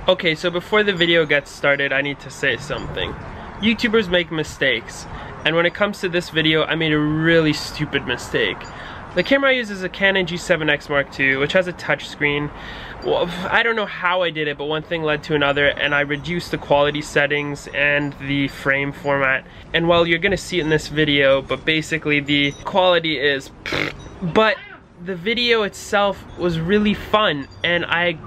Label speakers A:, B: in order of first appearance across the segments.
A: Okay, so before the video gets started, I need to say something. YouTubers make mistakes, and when it comes to this video, I made a really stupid mistake. The camera I use is a Canon G7X Mark II, which has a touchscreen. Well, I don't know how I did it, but one thing led to another, and I reduced the quality settings and the frame format. And well, you're gonna see it in this video, but basically the quality is but the video itself was really fun, and I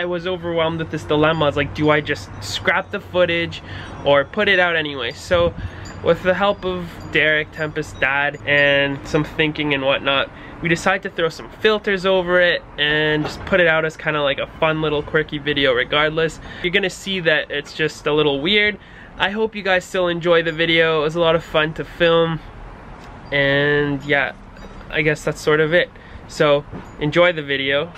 A: was overwhelmed with this dilemma. I was like, do I just scrap the footage or put it out anyway? So with the help of Derek, Tempest's dad, and some thinking and whatnot, we decided to throw some filters over it and just put it out as kind of like a fun little quirky video regardless. You're gonna see that it's just a little weird. I hope you guys still enjoy the video. It was a lot of fun to film, and yeah, I guess that's sort of it. So enjoy the video,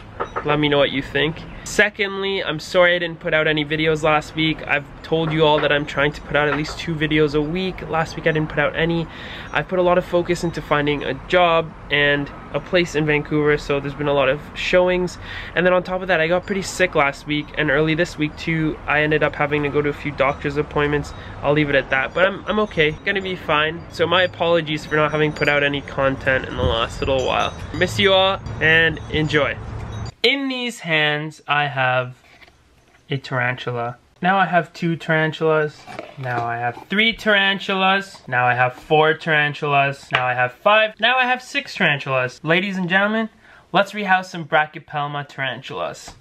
A: let me know what you think. Secondly, I'm sorry I didn't put out any videos last week. I've told you all that I'm trying to put out at least 2 videos a week. Last week I didn't put out any. I put a lot of focus into finding a job and a place in Vancouver, so there's been a lot of showings. And then on top of that, I got pretty sick last week, and early this week too, I ended up having to go to a few doctor's appointments. I'll leave it at that, but I'm okay, gonna be fine. So my apologies for not having put out any content in the last little while. Miss you all, and enjoy. In these hands, I have a tarantula. Now I have 2 tarantulas. Now I have 3 tarantulas. Now I have 4 tarantulas. Now I have 5. Now I have 6 tarantulas. Ladies and gentlemen, let's rehouse some Brachypelma tarantulas.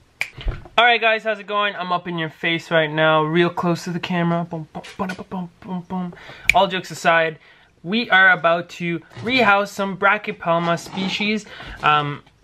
A: Alright guys, how's it going? I'm up in your face right now, real close to the camera. Boom, boom, boom, boom, boom, boom. All jokes aside, we are about to rehouse some Brachypelma species.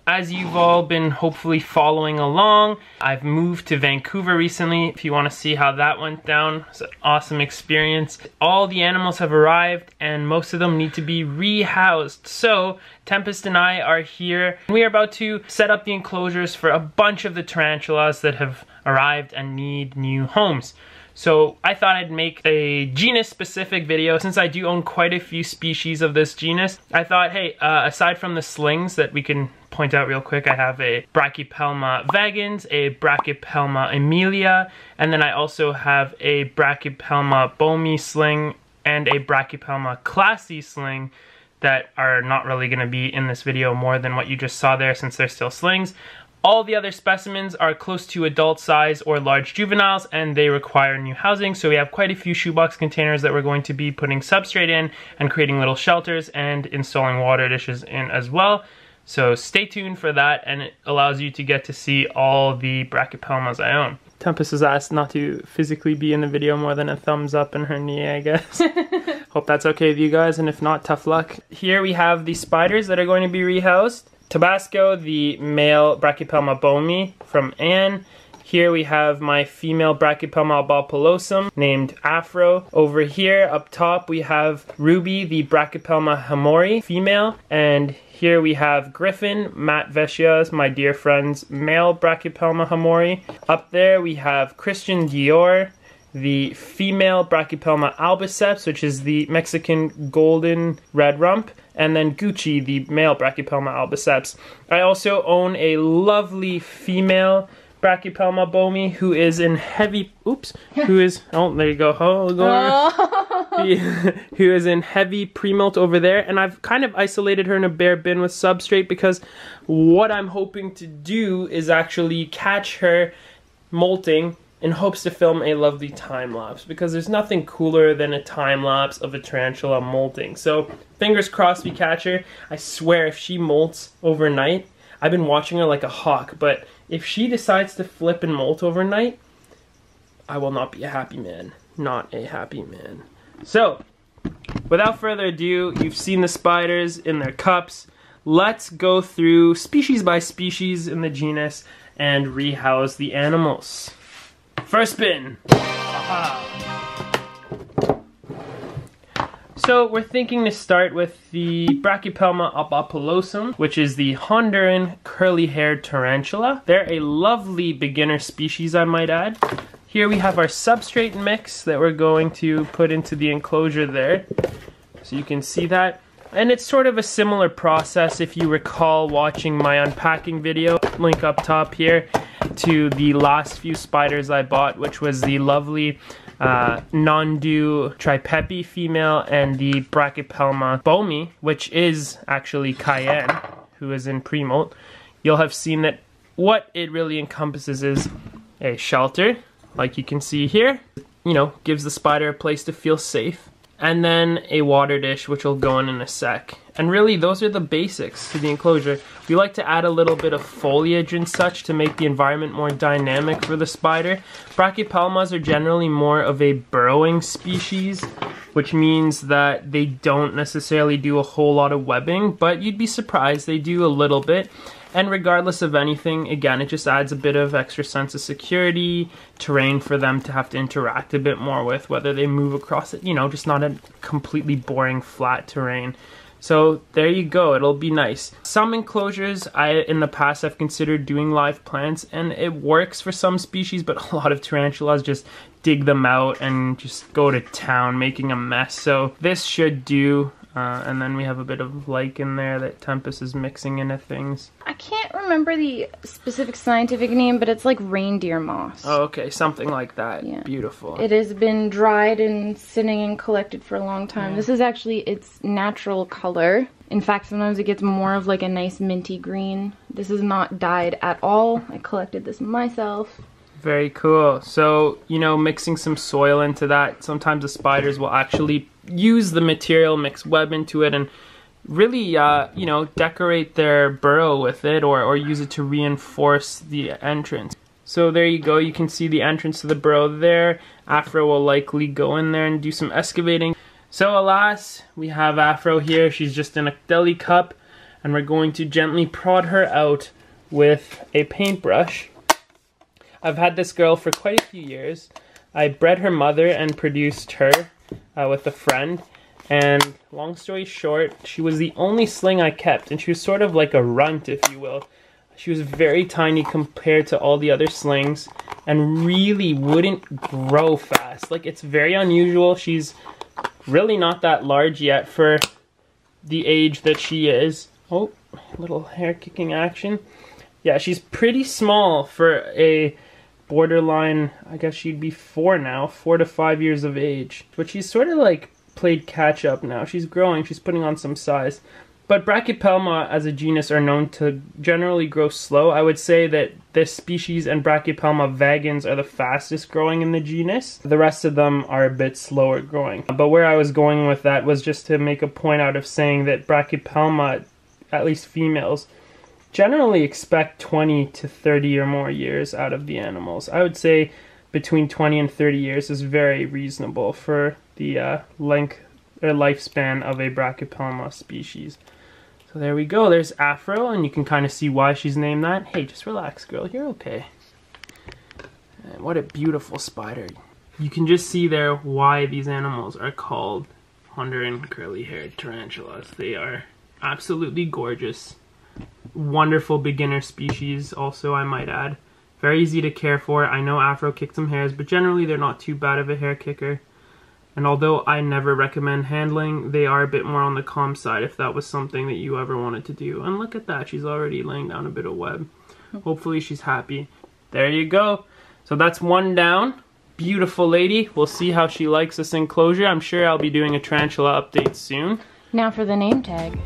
A: As you've all been hopefully following along, I've moved to Vancouver recently. If you want to see how that went down, it's an awesome experience. All the animals have arrived and most of them need to be rehoused. So Tempest and I are here. We are about to set up the enclosures for a bunch of the tarantulas that have arrived and need new homes. So I thought I'd make a genus specific video. Since I do own quite a few species of this genus, I thought, hey, aside from the slings that we can point out real quick, I have a Brachypelma vagans, a Brachypelma emilia, and then I also have a Brachypelma boehmei sling and a Brachypelma classy sling that are not really going to be in this video more than what you just saw there since they're still slings. All the other specimens are close to adult size or large juveniles, and they require new housing. So we have quite a few shoebox containers that we're going to be putting substrate in and creating little shelters and installing water dishes in as well. So stay tuned for that, and it allows you to get to see all the Brachypelmas I own. Tempest has asked not to physically be in the video more than a thumbs up in her knee, I guess. Hope that's okay with you guys, and if not, tough luck. Here we have the spiders that are going to be rehoused. Tabasco, the male Brachypelma boehmei from Anne. Here we have my female Brachypelma albopilosum named Afro. Over here up top we have Ruby, the Brachypelma hamorii female, and here we have Griffin, Matt Vescia's, my dear friend's male Brachypelma hamorii. Up there we have Christian Dior, the female Brachypelma albiceps, which is the Mexican golden red rump, and then Gucci, the male Brachypelma albiceps. I also own a lovely female Brachypelma boehmei who is in heavy, who is in heavy pre-molt over there, and I've kind of isolated her in a bare bin with substrate because what I'm hoping to do is actually catch her molting in hopes to film a lovely time-lapse, because there's nothing cooler than a time-lapse of a tarantula molting. So fingers crossed we catch her. I swear if she molts overnight, I've been watching her like a hawk, but if she decides to flip and molt overnight, I will not be a happy man. Not a happy man. So, without further ado, you've seen the spiders in their cups. Let's go through species by species in the genus and rehouse the animals. First spin. Aha. So we're thinking to start with the Brachypelma albopilosum, which is the Honduran curly-haired tarantula. They're a lovely beginner species, I might add. Here we have our substrate mix that we're going to put into the enclosure there. So you can see that. And it's sort of a similar process if you recall watching my unpacking video, link up top here. link to the last few spiders I bought, which was the lovely non-dew Tripepi female and the Brachypelma boehmei, which is actually Cayenne, who is in pre-molt. You'll have seen that what it really encompasses is a shelter, like you can see here. You know, gives the spider a place to feel safe. And then a water dish, which will go in a sec. And really, those are the basics to the enclosure. We like to add a little bit of foliage and such to make the environment more dynamic for the spider. Brachypelmas are generally more of a burrowing species, which means that they don't necessarily do a whole lot of webbing, but you'd be surprised, they do a little bit. And regardless of anything, again, it just adds a bit of extra sense of security, terrain for them to have to interact a bit more with, whether they move across it, you know, just not a completely boring flat terrain. So there you go, it'll be nice. Some enclosures, in the past, I've considered doing live plants, and it works for some species, but a lot of tarantulas just dig them out and just go to town, making a mess. So this should do. And then we have a bit of lichen there that Tempest is mixing into things.
B: I can't remember the specific scientific name, but it's like reindeer moss.
A: Oh, okay, something like that. Yeah. Beautiful.
B: It has been dried and sitting and collected for a long time. Yeah. This is actually its natural color. In fact, sometimes it gets more of like a nice minty green. This is not dyed at all. I collected this myself.
A: Very cool. So, you know, mixing some soil into that, sometimes the spiders will actually use the material, mix web into it, and really, you know, decorate their burrow with it, or use it to reinforce the entrance. So there you go, you can see the entrance to the burrow there. Afro will likely go in there and do some excavating. So alas, we have Afro here. She's just in a deli cup, and we're going to gently prod her out with a paintbrush. I've had this girl for quite a few years. I bred her mother and produced her with a friend. And long story short, she was the only sling I kept. And she was sort of like a runt, if you will. She was very tiny compared to all the other slings. And really wouldn't grow fast. Like, it's very unusual. She's really not that large yet for the age that she is. Oh, little hair kicking action. Yeah, she's pretty small for a borderline, I guess she'd be 4 now, 4 to 5 years of age. But she's sort of like played catch up now. She's growing, she's putting on some size. But Brachypelma as a genus are known to generally grow slow. I would say that this species and Brachypelma vagans are the fastest growing in the genus. The rest of them are a bit slower growing. But where I was going with that was just to make a point out of saying that Brachypelma, at least females, generally expect 20 to 30 or more years out of the animals. I would say between 20 and 30 years is very reasonable for the length or lifespan of a Brachypelma species. So there we go, there's Afro, and you can kind of see why she's named that. Hey, just relax, girl, you're okay. And what a beautiful spider. You can just see there why these animals are called Hunter and curly-haired tarantulas. They are absolutely gorgeous. Wonderful beginner species also, I might add. Very easy to care for. I know Afro kicked some hairs, but generally they're not too bad of a hair kicker. And although I never recommend handling, they are a bit more on the calm side if that was something that you ever wanted to do. And look at that, she's already laying down a bit of web. Hopefully she's happy. There you go. So that's one down. Beautiful lady. We'll see how she likes this enclosure. I'm sure I'll be doing a tarantula update soon.
B: Now for the name tag.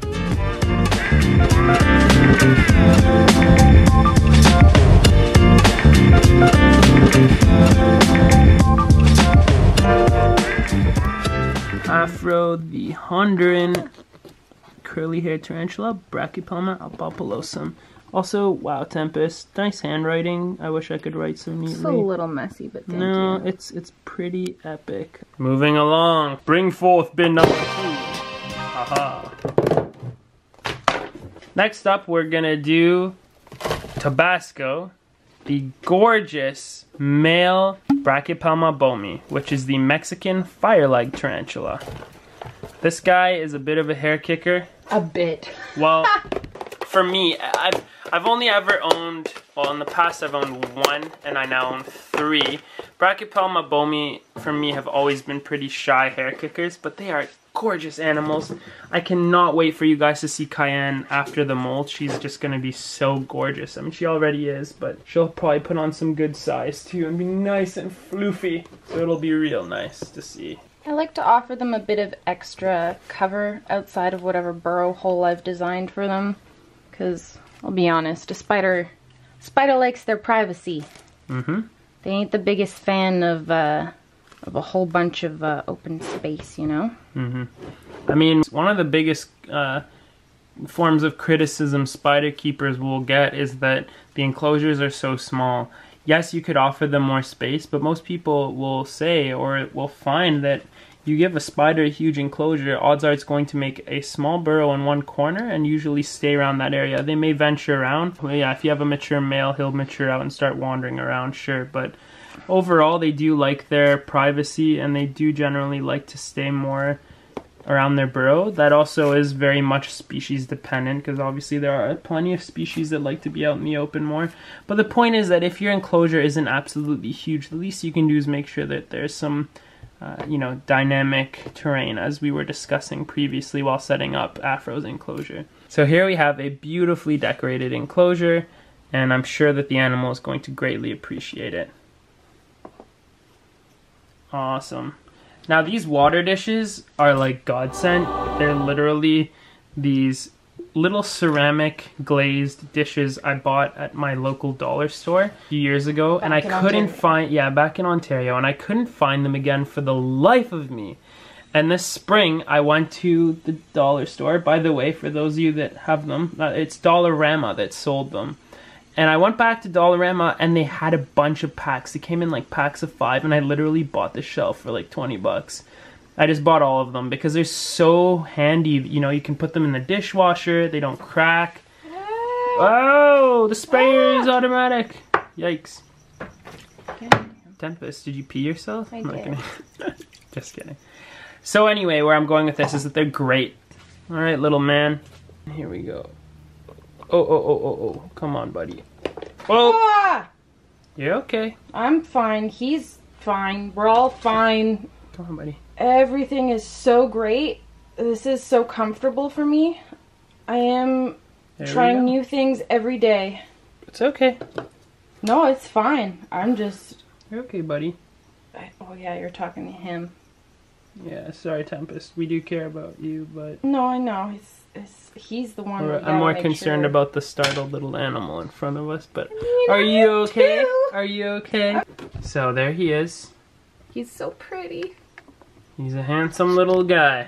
A: Afro the Honduran curly-haired tarantula, Brachypelma albopilosum. Also, wow, Tempest, nice handwriting. I wish I could write so neatly.
B: It's a little messy, but thank you.
A: No, it's pretty epic. Moving along, bring forth bin number 2. Haha. Next up, we're gonna do Tabasco, the gorgeous male Brachypelma boehmei, which is the Mexican fire-leg tarantula. This guy is a bit of a hair kicker.
B: A bit.
A: Well, for me, I've only ever owned, well, in the past I've owned 1, and I now own 3. Brachypelma boehmei, for me, have always been pretty shy hair kickers, but they are gorgeous animals. I cannot wait for you guys to see Cayenne after the molt. She's just gonna be so gorgeous. I mean, she already is, but she'll probably put on some good size too and be nice and floofy. So it'll be real nice to see.
B: I like to offer them a bit of extra cover outside of whatever burrow hole I've designed for them. Because, I'll be honest, a spider likes their privacy.
A: Mm-hmm.
B: They ain't the biggest fan of a whole bunch of open space, you know?
A: Mm-hmm. I mean, one of the biggest forms of criticism spider keepers will get is that the enclosures are so small. Yes, you could offer them more space, but most people will say or will find that you give a spider a huge enclosure, odds are it's going to make a small burrow in one corner and usually stay around that area. They may venture around. Well, yeah, if you have a mature male, he'll mature out and start wandering around, sure. But overall, they do like their privacy and they do generally like to stay more around their burrow. That also is very much species dependent because obviously there are plenty of species that like to be out in the open more. But the point is that if your enclosure isn't absolutely huge, the least you can do is make sure that there's some you know, dynamic terrain as we were discussing previously while setting up Afro's enclosure. So here we have a beautifully decorated enclosure and I'm sure that the animal is going to greatly appreciate it. Awesome. Now these water dishes are like godsend. They're literally these little ceramic glazed dishes I bought at my local dollar store a few years ago, and I couldn't find, yeah, back in Ontario, and I couldn't find them again for the life of me. And this spring I went to the dollar store. By the way, for those of you that have them, it's Dollarama that sold them. And I went back to Dollarama and they had a bunch of packs. They came in like packs of 5 and I literally bought the shelf for like 20 bucks. I just bought all of them because they're so handy. You know, you can put them in the dishwasher. They don't crack. Oh, the sprayer is automatic. Yikes. Tempest, did you pee yourself?
B: I did.
A: Just kidding. So anyway, where I'm going with this is that they're great. All right, little man. Here we go. Oh. Come on, buddy. Oh. Ah! You're okay.
B: I'm fine. He's fine. We're all fine.
A: Come on, buddy.
B: Everything is so great. This is so comfortable for me. I am trying new things every day.
A: It's okay.
B: No, it's fine. I'm just...
A: You're okay, buddy.
B: Oh yeah, you're talking to him.
A: Yeah, sorry, Tempest. We do care about you, but...
B: No, I know. He's the one.
A: I'm more concerned about the startled little animal in front of us, but... Are you okay? Are you okay? So, there he is.
B: He's so pretty.
A: He's a handsome little guy.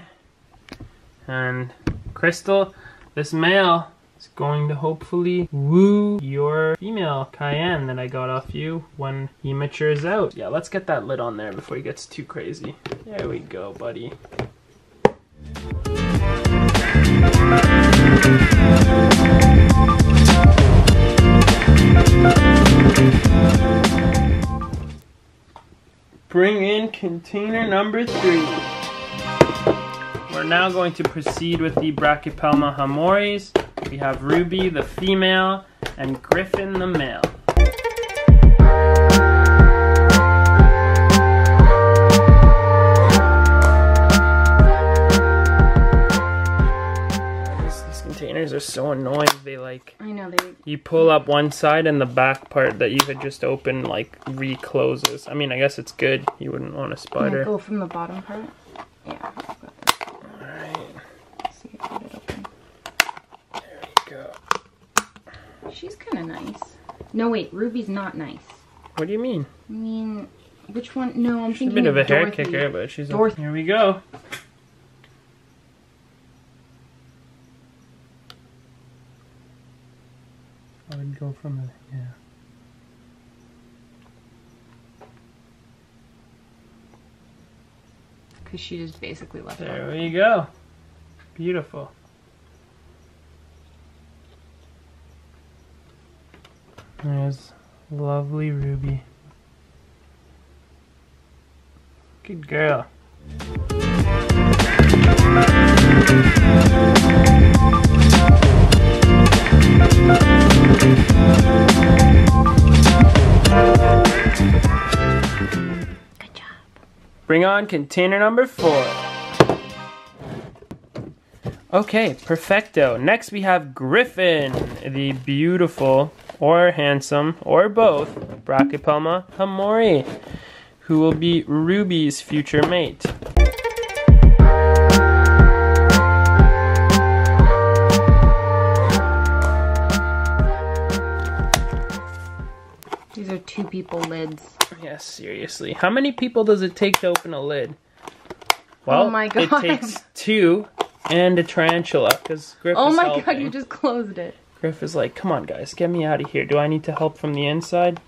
A: And Crystal, this male is going to hopefully woo your female Cayenne that I got off you when he matures out. Yeah, let's get that lid on there before he gets too crazy. There we go, buddy. Bring in container number 3. We're now going to proceed with the Brachypelma hamories. We have Ruby, the female, and Griffin, the male. These containers are so annoying. They like...
B: I know,
A: you pull up one side and the back part that you had just opened like recloses. I mean, I guess it's good. You wouldn't want a spider.
B: Go from the bottom part? Yeah.
A: Alright.
B: See if I get it open.
A: There we go.
B: She's kind of nice. No, wait. Ruby's not nice.
A: What do you mean?
B: I mean, which one? No, I'm thinking
A: a bit of a hair
B: Dorothy.
A: kicker, but she's
B: Dorothy.
A: Here we go. I would go from it, yeah.
B: Because she just basically left.
A: There we go. Beautiful. There's lovely Ruby. Good girl.
B: Good job.
A: Bring on container number 4. Okay, perfecto. Next we have Griffin, the beautiful or handsome or both Brachypelma hamorii, who will be Ruby's future mate.
B: These are 2 people lids.
A: Yes, seriously. How many people does it take to open a lid? Well,
B: oh my God.
A: It takes 2 and a tarantula, because Griff is
B: oh my
A: helping.
B: God, you just closed it.
A: Griff is like, come on guys, get me out of here. Do I need to help from the inside?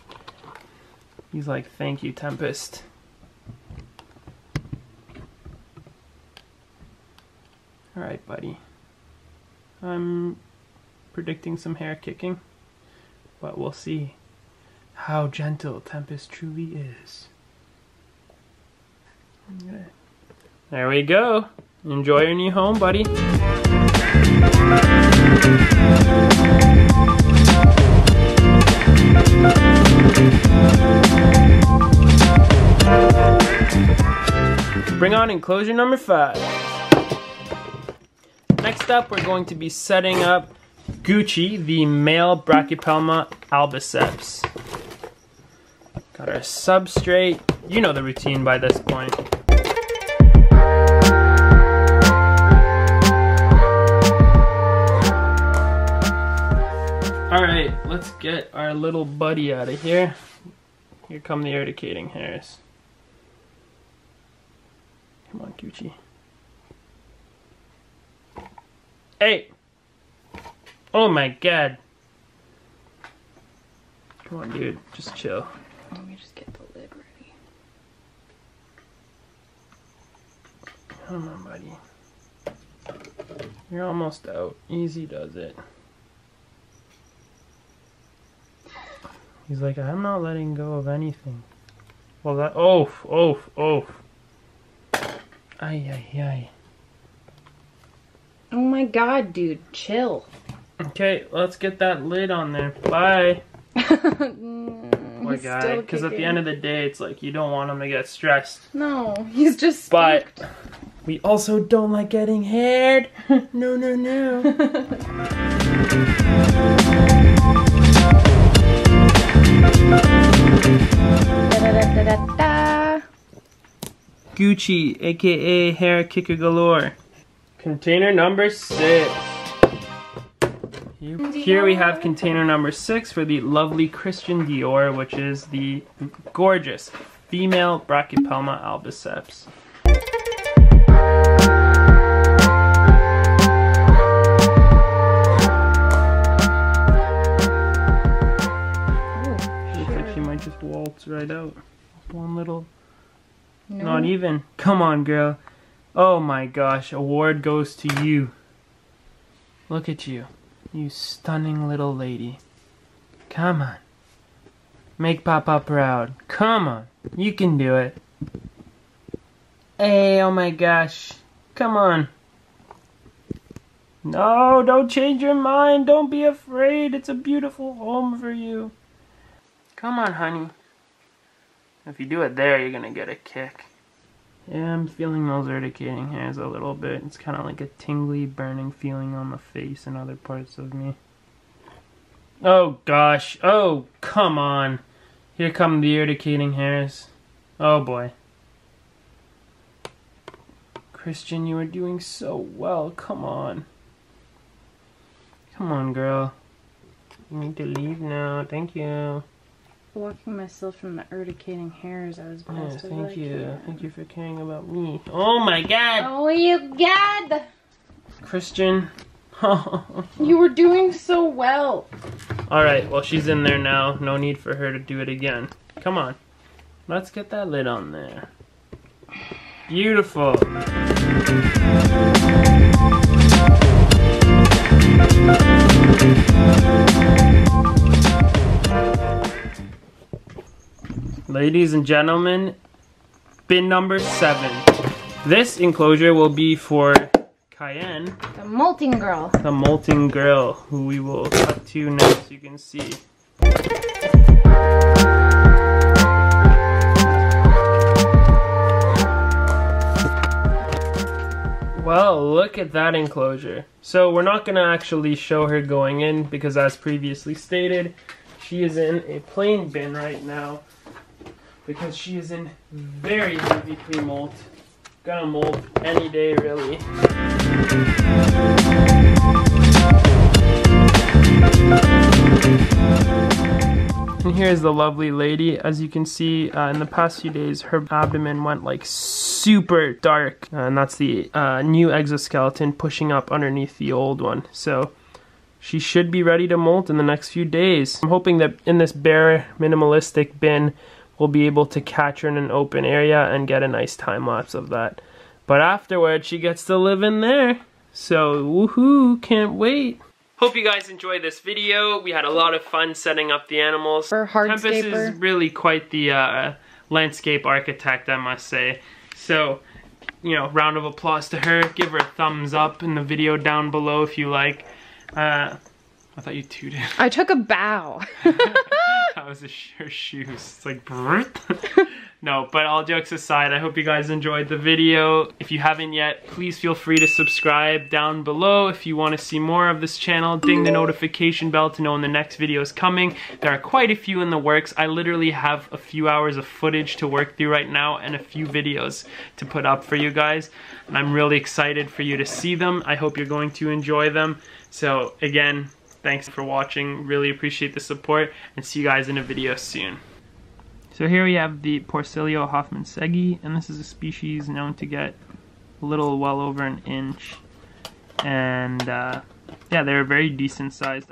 A: He's like, thank you, Tempest. Alright, buddy. I'm predicting some hair kicking, but we'll see how gentle Tempest truly is. Okay. There we go. Enjoy your new home, buddy. Bring on enclosure number 5. Next up, we're going to be setting up Gucci, the male Brachypelma albiceps. Got our substrate. You know the routine by this point. Alright, let's get our little buddy out of here. Here come the urticating hairs. Come on, Gucci. Hey! Oh my God. Come on, dude. Just chill.
B: Let me just get the lid ready.
A: Come on, buddy. You're almost out. Easy does it. He's like, I'm not letting go of anything. Well, that... Oof, oof, oof. Ay, ay, ay.
B: Oh my God, dude. Chill.
A: Okay, let's get that lid on there. Bye. Poor guy. Because at the end of the day, it's like, you don't want him to get stressed.
B: No, he's just
A: spooked.
B: But
A: we also don't like getting haired. No, no, no.
B: Da-da-da-da-da.
A: Gucci, aka hair kicker galore. Container number 6. Here we have container number 6 for the lovely Christian Dior, which is the gorgeous female Brachypelma albiceps. Looks like she might just waltz right out. One little... No. Not even. Come on, girl. Oh my gosh, award goes to you. Look at you. You stunning little lady. Come on. Make Papa proud. Come on. You can do it. Hey, oh my gosh. Come on. No, don't change your mind. Don't be afraid. It's a beautiful home for you. Come on, honey. If you do it there, you're gonna get a kick. Yeah, I'm feeling those urticating hairs a little bit. It's kind of like a tingly, burning feeling on the face and other parts of me. Oh gosh. Oh, come on. Here come the urticating hairs. Oh boy. Christian, you are doing so well. Come on. Come on, girl. You need to leave now. Thank you.
B: Blocking myself from the urticating hairs. I was best as
A: thank
B: I
A: you.
B: can.
A: Thank you for caring about me. Oh my God.
B: Oh, you God.
A: Christian.
B: You were doing so well.
A: Alright, well she's in there now. No need for her to do it again. Come on. Let's get that lid on there. Beautiful. Ladies and gentlemen, bin number 7. This enclosure will be for Cayenne,
B: The molting girl.
A: the molting girl, who we will cut to now so you can see. Well, look at that enclosure. So we're not gonna actually show her going in because as previously stated, she is in a plain bin right now because she is in very heavy pre-molt. Gonna molt any day really. And here's the lovely lady. As you can see, in the past few days, her abdomen went like super dark. And that's the new exoskeleton pushing up underneath the old one. So she should be ready to molt in the next few days. I'm hoping that in this bare, minimalistic bin, we'll be able to catch her in an open area and get a nice time lapse of that. But afterwards, she gets to live in there. So woohoo, can't wait. Hope you guys enjoyed this video. We had a lot of fun setting up the animals. Tempest is really quite the landscape architect, I must say. So, you know, round of applause to her. Give her a thumbs up in the video down below if you like. I thought you tooted.
B: I took a bow.
A: That was her shoes. It's like, no, but all jokes aside, I hope you guys enjoyed the video. If you haven't yet, please feel free to subscribe down below. If you want to see more of this channel, ding the notification bell to know when the next video is coming. There are quite a few in the works. I literally have a few hours of footage to work through right now and a few videos to put up for you guys. And I'm really excited for you to see them. I hope you're going to enjoy them. So again, thanks for watching. Really appreciate the support and see you guys in a video soon. So here we have the Porcellio hoffmannseggi, and this is a species known to get a little well over an inch. And yeah, they're a very decent sized.